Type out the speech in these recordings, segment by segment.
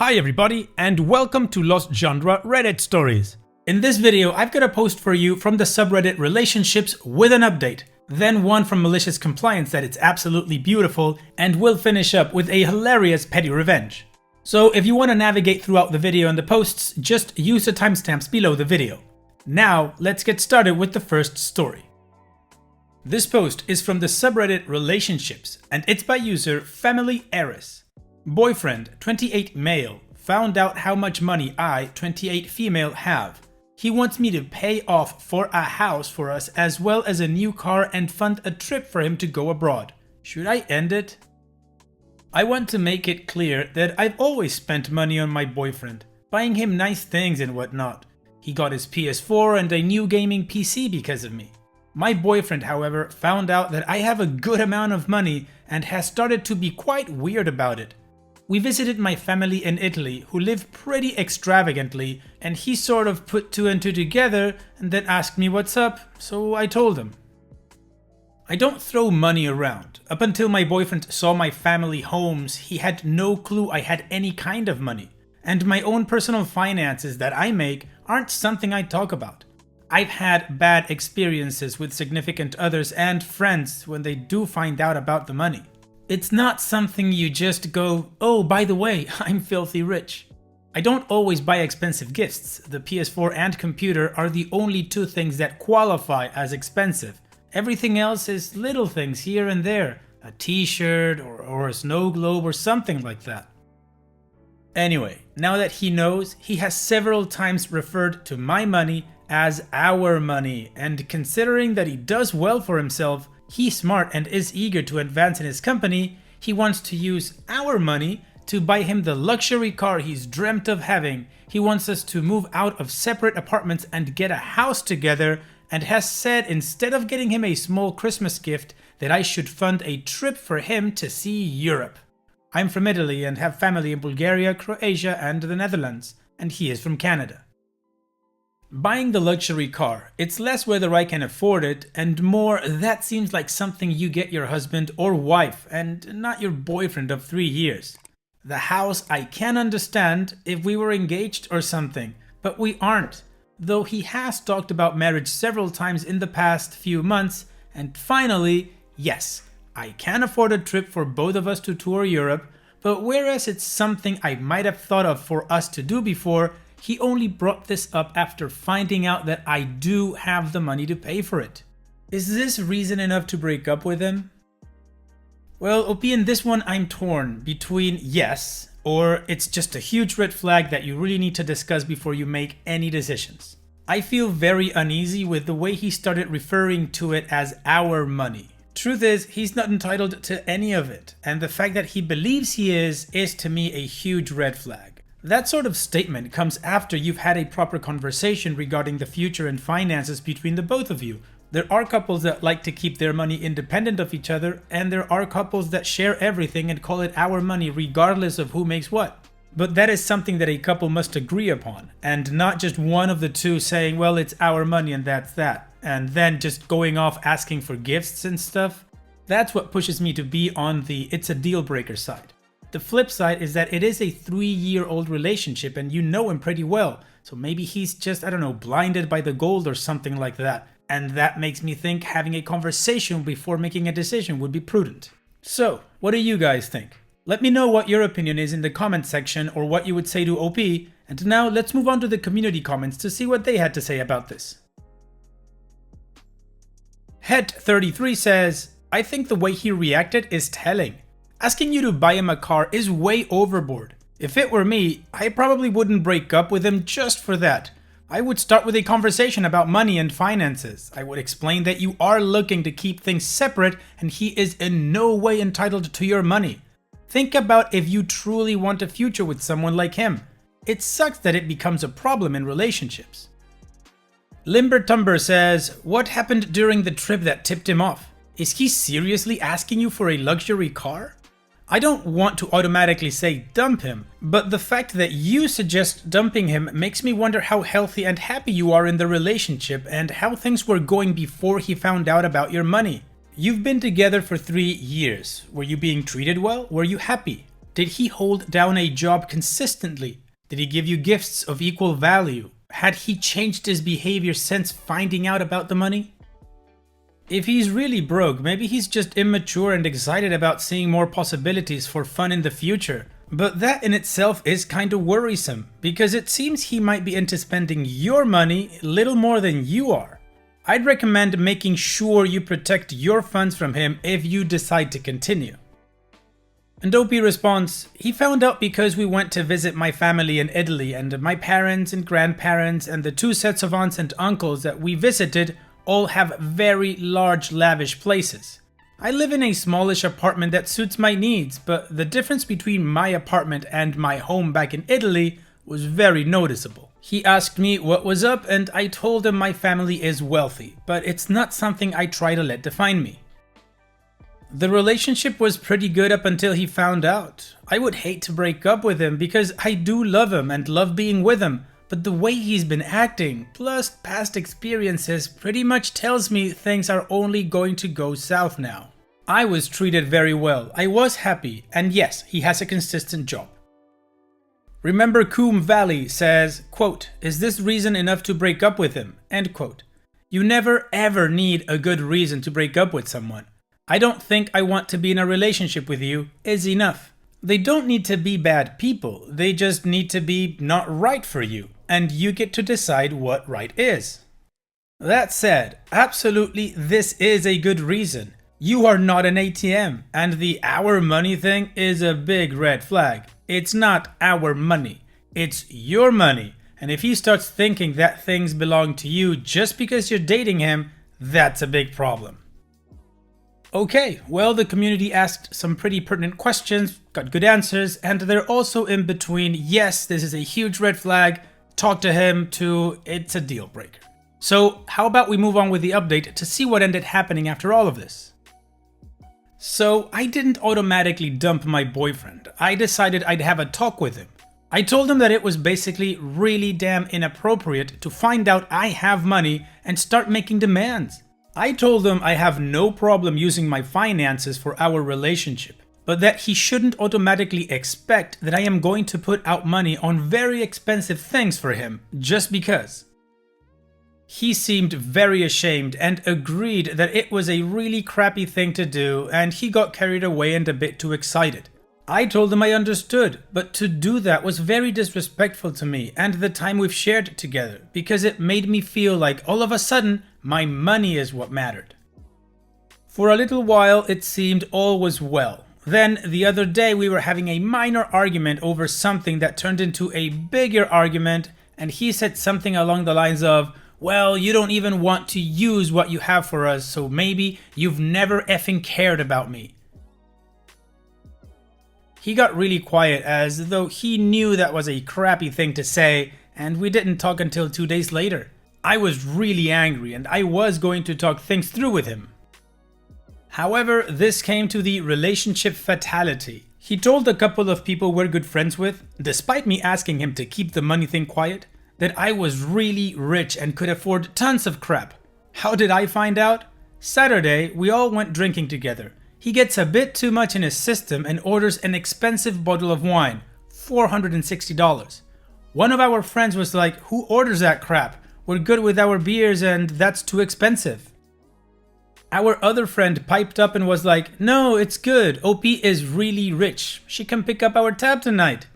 Hi everybody, and welcome to Lost Genre Reddit Stories. In this video, I've got a post for you from the subreddit Relationships with an update, then one from Malicious Compliance that it's absolutely beautiful, and we'll finish up with a hilarious petty revenge. So if you want to navigate throughout the video and the posts, just use the timestamps below the video. Now, let's get started with the first story. This post is from the subreddit Relationships, and it's by user Family Heiress. Boyfriend, 28 male, found out how much money I, 28 female, have. He wants me to pay off for a house for us as well as a new car and fund a trip for him to go abroad. Should I end it? I want to make it clear that I've always spent money on my boyfriend, buying him nice things and whatnot. He got his PS4 and a new gaming PC because of me. My boyfriend, however, found out that I have a good amount of money and has started to be quite weird about it. We visited my family in Italy who live pretty extravagantly, and he sort of put two and two together and then asked me what's up, so I told him. I don't throw money around. Up until my boyfriend saw my family homes, he had no clue I had any kind of money. And my own personal finances that I make aren't something I talk about. I've had bad experiences with significant others and friends when they do find out about the money. It's not something you just go, oh, by the way, I'm filthy rich. I don't always buy expensive gifts. The PS4 and computer are the only two things that qualify as expensive. Everything else is little things here and there, a t-shirt or a snow globe or something like that. Anyway, now that he knows, he has several times referred to my money as our money, and considering that he does well for himself, he's smart and is eager to advance in his company, he wants to use our money to buy him the luxury car he's dreamt of having. He wants us to move out of separate apartments and get a house together, and has said instead of getting him a small Christmas gift that I should fund a trip for him to see Europe. I'm from Italy and have family in Bulgaria, Croatia and the Netherlands, and he is from Canada. Buying the luxury car, it's less whether I can afford it, and more that seems like something you get your husband or wife and not your boyfriend of 3 years. The house I can understand if we were engaged or something, but we aren't, though he has talked about marriage several times in the past few months, and finally, yes, I can afford a trip for both of us to tour Europe, but whereas it's something I might have thought of for us to do before, he only brought this up after finding out that I do have the money to pay for it. Is this reason enough to break up with him? Well, OP, in this one I'm torn between yes, or it's just a huge red flag that you really need to discuss before you make any decisions. I feel very uneasy with the way he started referring to it as our money. Truth is, he's not entitled to any of it, and the fact that he believes he is to me a huge red flag. That sort of statement comes after you've had a proper conversation regarding the future and finances between the both of you. There are couples that like to keep their money independent of each other, and there are couples that share everything and call it our money regardless of who makes what. But that is something that a couple must agree upon, and not just one of the two saying, well, it's our money and that's that, and then just going off asking for gifts and stuff. That's what pushes me to be on the it's a deal breaker side. The flip side is that it is a 3-year-old relationship and you know him pretty well, so maybe he's just, I don't know, blinded by the gold or something like that, and that makes me think having a conversation before making a decision would be prudent. So, what do you guys think? Let me know what your opinion is in the comment section or what you would say to OP, and now let's move on to the community comments to see what they had to say about this. Het33 says, I think the way he reacted is telling. Asking you to buy him a car is way overboard. If it were me, I probably wouldn't break up with him just for that. I would start with a conversation about money and finances. I would explain that you are looking to keep things separate and he is in no way entitled to your money. Think about if you truly want a future with someone like him. It sucks that it becomes a problem in relationships. Limbertumber says, what happened during the trip that tipped him off? Is he seriously asking you for a luxury car? I don't want to automatically say dump him, but the fact that you suggest dumping him makes me wonder how healthy and happy you are in the relationship and how things were going before he found out about your money. You've been together for 3 years. Were you being treated well? Were you happy? Did he hold down a job consistently? Did he give you gifts of equal value? Had he changed his behavior since finding out about the money? If he's really broke, maybe he's just immature and excited about seeing more possibilities for fun in the future. But that in itself is kinda worrisome, because it seems he might be into spending your money little more than you are. I'd recommend making sure you protect your funds from him if you decide to continue. And Opie responds, he found out because we went to visit my family in Italy, and my parents and grandparents and the 2 sets of aunts and uncles that we visited all have very large, lavish places. I live in a smallish apartment that suits my needs, but the difference between my apartment and my home back in Italy was very noticeable. He asked me what was up, and I told him my family is wealthy, but it's not something I try to let define me. The relationship was pretty good up until he found out. I would hate to break up with him because I do love him and love being with him, but the way he's been acting, plus past experiences, pretty much tells me things are only going to go south now. I was treated very well, I was happy, and yes, he has a consistent job. Remember Coombe Valley says, quote, "Is this reason enough to break up with him?" End quote. You never ever need a good reason to break up with someone. I don't think I want to be in a relationship with you is enough. They don't need to be bad people, they just need to be not right for you, and you get to decide what right is. That said, absolutely this is a good reason. You are not an ATM, and the our money thing is a big red flag. It's not our money, it's your money, and if he starts thinking that things belong to you just because you're dating him, that's a big problem. Okay, well, the community asked some pretty pertinent questions, got good answers, and they're also in between, yes, this is a huge red flag, talk to him, to it's a deal breaker. So how about we move on with the update to see what ended happening after all of this. So I didn't automatically dump my boyfriend. I decided I'd have a talk with him. I told him that it was basically really damn inappropriate to find out I have money and start making demands. I told him I have no problem using my finances for our relationship, but that he shouldn't automatically expect that I am going to put out money on very expensive things for him just because. He seemed very ashamed and agreed that it was a really crappy thing to do, and he got carried away and a bit too excited. I told him I understood, but to do that was very disrespectful to me and the time we've shared together, because it made me feel like all of a sudden my money is what mattered. For a little while it seemed all was well. Then the other day we were having a minor argument over something that turned into a bigger argument, and he said something along the lines of, "Well, you don't even want to use what you have for us, so maybe you've never effing cared about me." He got really quiet as though he knew that was a crappy thing to say, and we didn't talk until 2 days later. I was really angry and I was going to talk things through with him. However, this came to the relationship fatality. He told a couple of people we're good friends with, despite me asking him to keep the money thing quiet, that I was really rich and could afford tons of crap. How did I find out? Saturday, we all went drinking together. He gets a bit too much in his system and orders an expensive bottle of wine, $460. One of our friends was like, "Who orders that crap? We're good with our beers and that's too expensive." Our other friend piped up and was like, "No, it's good. OP is really rich. She can pick up our tab tonight."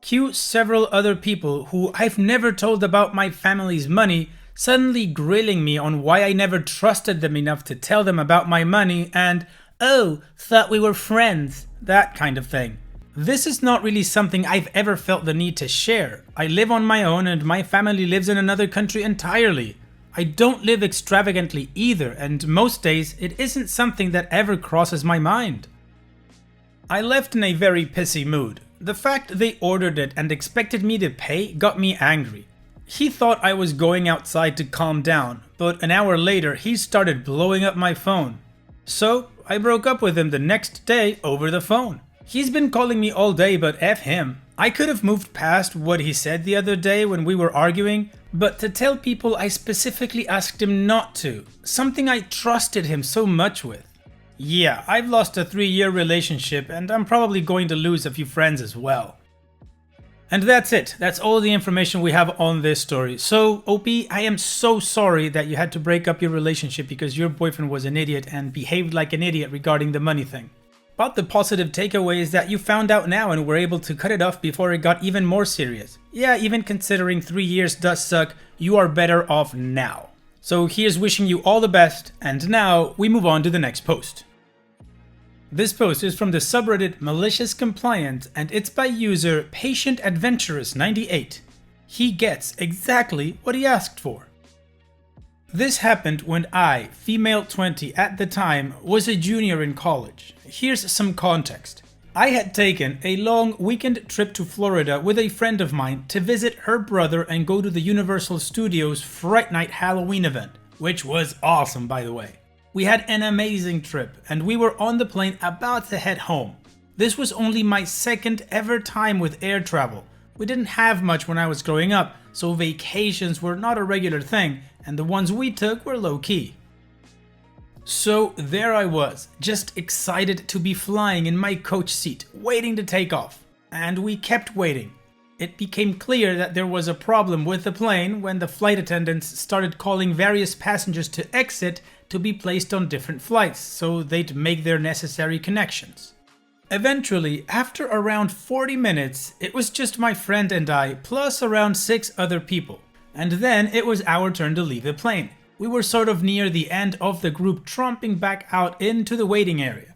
Cue several other people who I've never told about my family's money suddenly grilling me on why I never trusted them enough to tell them about my money and, "Oh, thought we were friends," that kind of thing. This is not really something I've ever felt the need to share. I live on my own and my family lives in another country entirely. I don't live extravagantly either, and most days it isn't something that ever crosses my mind. I left in a very pissy mood. The fact they ordered it and expected me to pay got me angry. He thought I was going outside to calm down, but an hour later he started blowing up my phone. So I broke up with him the next day over the phone. He's been calling me all day, but F him. I could have moved past what he said the other day when we were arguing, but to tell people I specifically asked him not to, something I trusted him so much with. Yeah, I've lost a 3-year relationship and I'm probably going to lose a few friends as well. And that's it. That's all the information we have on this story. So, OP, I am so sorry that you had to break up your relationship because your boyfriend was an idiot and behaved like an idiot regarding the money thing. But the positive takeaway is that you found out now and were able to cut it off before it got even more serious. Yeah, even considering 3 years does suck, you are better off now. So here's wishing you all the best, and now we move on to the next post. This post is from the subreddit Malicious Compliance and it's by user PatientAdventurous98. He gets exactly what he asked for. This happened when I, female 20 at the time, was a junior in college. Here's some context. I had taken a long weekend trip to Florida with a friend of mine to visit her brother and go to the Universal Studios Fright Night Halloween event, which was awesome by the way. We had an amazing trip and we were on the plane about to head home. This was only my second ever time with air travel. We didn't have much when I was growing up, so vacations were not a regular thing and the ones we took were low-key. So there I was, just excited to be flying in my coach seat, waiting to take off. And we kept waiting. It became clear that there was a problem with the plane when the flight attendants started calling various passengers to exit to be placed on different flights so they'd make their necessary connections. Eventually, after around 40 minutes, it was just my friend and I plus around 6 other people. And then it was our turn to leave the plane. We were sort of near the end of the group tromping back out into the waiting area.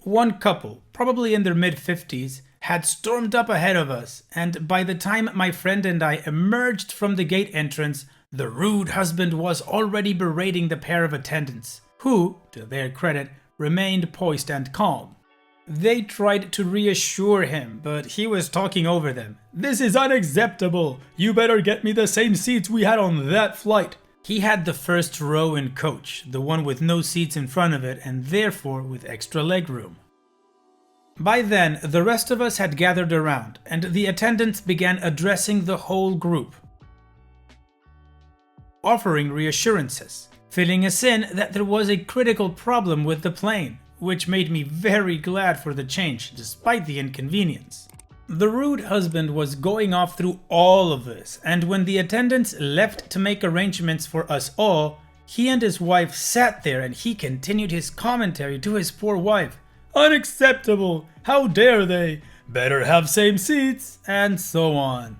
One couple, probably in their mid-50s, had stormed up ahead of us, and by the time my friend and I emerged from the gate entrance, the rude husband was already berating the pair of attendants, who, to their credit, remained poised and calm. They tried to reassure him, but he was talking over them. "This is unacceptable! You better get me the same seats we had on that flight!" He had the first row in coach, the one with no seats in front of it and therefore with extra leg room. By then, the rest of us had gathered around, and the attendants began addressing the whole group, offering reassurances, filling us in that there was a critical problem with the plane, which made me very glad for the change, despite the inconvenience. The rude husband was going off through all of this, and when the attendants left to make arrangements for us all, he and his wife sat there and he continued his commentary to his poor wife. "Unacceptable! How dare they? Better have same seats!" and so on.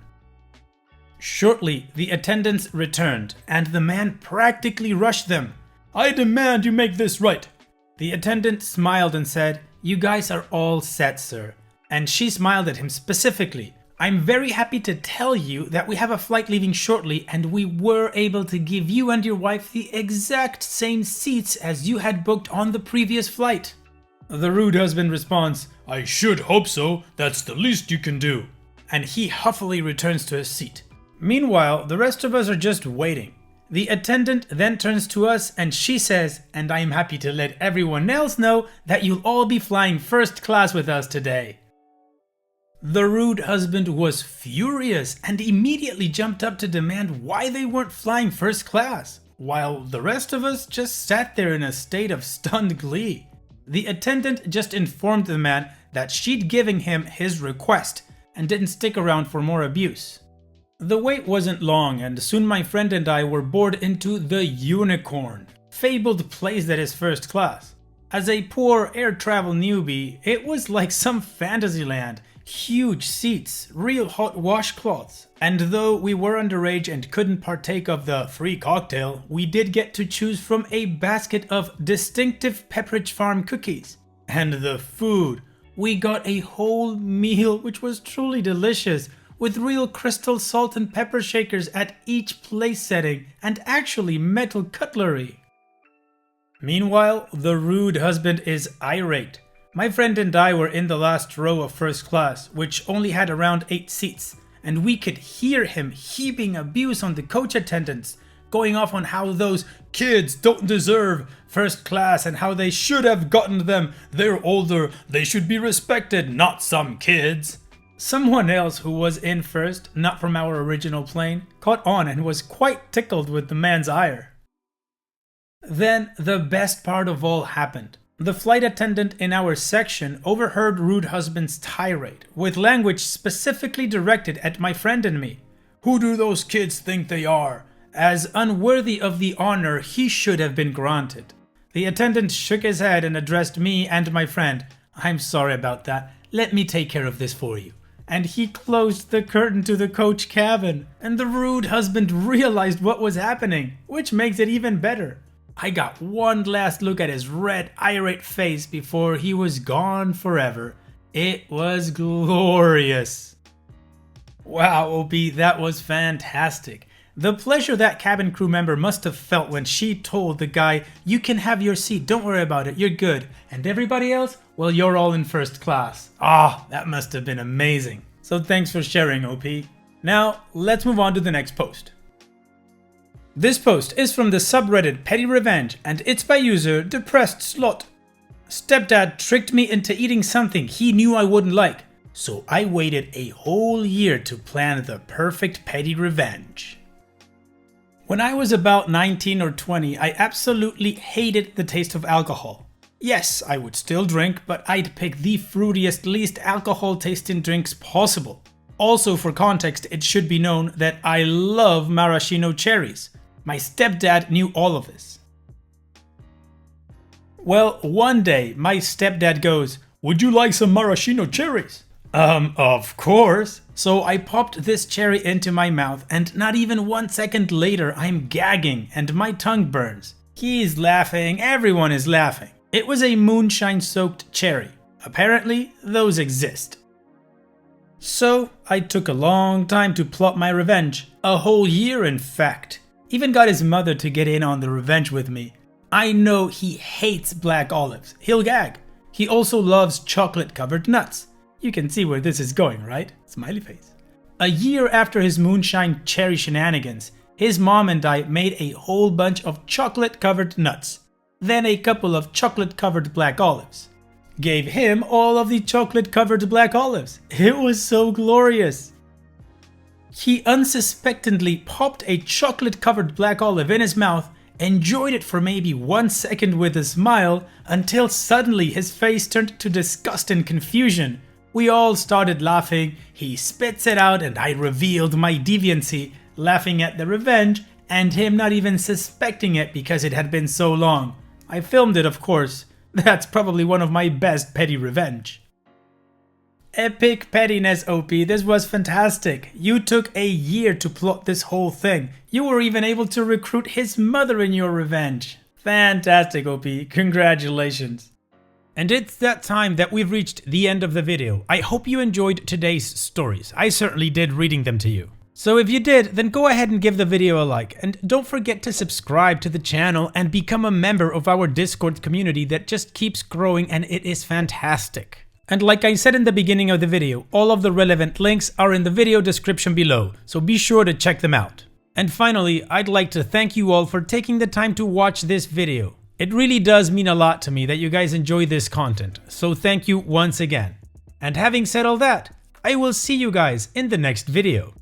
Shortly, the attendants returned, and the man practically rushed them. "I demand you make this right!" The attendant smiled and said, "You guys are all set, sir." And she smiled at him specifically. "I'm very happy to tell you that we have a flight leaving shortly and we were able to give you and your wife the exact same seats as you had booked on the previous flight." The rude husband responds, "I should hope so, that's the least you can do." And he huffily returns to his seat. Meanwhile, the rest of us are just waiting. The attendant then turns to us and she says, "And I am happy to let everyone else know that you'll all be flying first class with us today." The rude husband was furious and immediately jumped up to demand why they weren't flying first class, while the rest of us just sat there in a state of stunned glee. The attendant just informed the man that she'd given him his request and didn't stick around for more abuse. The wait wasn't long and soon my friend and I were boarded into the Unicorn, fabled place that is first class. As a poor air travel newbie, it was like some fantasy land. Huge seats, real hot washcloths, and though we were underage and couldn't partake of the free cocktail, we did get to choose from a basket of distinctive Pepperidge Farm cookies. And the food! We got a whole meal which was truly delicious, with real crystal salt and pepper shakers at each place setting and actually metal cutlery. Meanwhile, the rude husband is irate. My friend and I were in the last row of first class, which only had around 8 seats, and we could hear him heaping abuse on the coach attendants, going off on how those kids don't deserve first class and how they should have gotten them. They're older, they should be respected, not some kids. Someone else who was in first, not from our original plane, caught on and was quite tickled with the man's ire. Then the best part of all happened. The flight attendant in our section overheard rude husband's tirade, with language specifically directed at my friend and me. Who do those kids think they are? As unworthy of the honor he should have been granted. The attendant shook his head and addressed me and my friend. I'm sorry about that. Let me take care of this for you. And he closed the curtain to the coach cabin. And the rude husband realized what was happening, which makes it even better. I got one last look at his red, irate face before he was gone forever. It was glorious. Wow, OP, that was fantastic. The pleasure that cabin crew member must have felt when she told the guy, "You can have your seat, don't worry about it, you're good." And everybody else, well, you're all in first class. Ah, that must have been amazing. So thanks for sharing, OP. Now, let's move on to the next post. This post is from the subreddit Petty Revenge, and it's by user Depressed Slot. Stepdad tricked me into eating something he knew I wouldn't like, so I waited a whole year to plan the perfect petty revenge. When I was about 19 or 20, I absolutely hated the taste of alcohol. Yes, I would still drink, but I'd pick the fruitiest, least alcohol tasting drinks possible. Also, for context, it should be known that I love maraschino cherries. My stepdad knew all of this. Well, one day, my stepdad goes, "Would you like some maraschino cherries?" Of course. So I popped this cherry into my mouth, and not even 1 second later, I'm gagging and my tongue burns. He's laughing, everyone is laughing. It was a moonshine-soaked cherry. Apparently, those exist. So I took a long time to plot my revenge. A whole year, in fact. Even got his mother to get in on the revenge with me. I know he hates black olives. He'll gag. He also loves chocolate-covered nuts. You can see where this is going, right? Smiley face. A year after his moonshine cherry shenanigans, his mom and I made a whole bunch of chocolate-covered nuts. Then a couple of chocolate-covered black olives. Gave him all of the chocolate-covered black olives. It was so glorious. He unsuspectingly popped a chocolate-covered black olive in his mouth, enjoyed it for maybe 1 second with a smile, until suddenly his face turned to disgust and confusion. We all started laughing, he spits it out, and I revealed my deviancy, laughing at the revenge, and him not even suspecting it because it had been so long. I filmed it, of course. That's probably one of my best petty revenge. Epic pettiness, OP, this was fantastic. You took a year to plot this whole thing. You were even able to recruit his mother in your revenge. Fantastic, OP, congratulations. And it's that time that we've reached the end of the video. I hope you enjoyed today's stories. I certainly did reading them to you. So if you did, then go ahead and give the video a like, and don't forget to subscribe to the channel and become a member of our Discord community that just keeps growing, and it is fantastic. And like I said in the beginning of the video, all of the relevant links are in the video description below, so be sure to check them out. And finally, I'd like to thank you all for taking the time to watch this video. It really does mean a lot to me that you guys enjoy this content, so thank you once again. And having said all that, I will see you guys in the next video.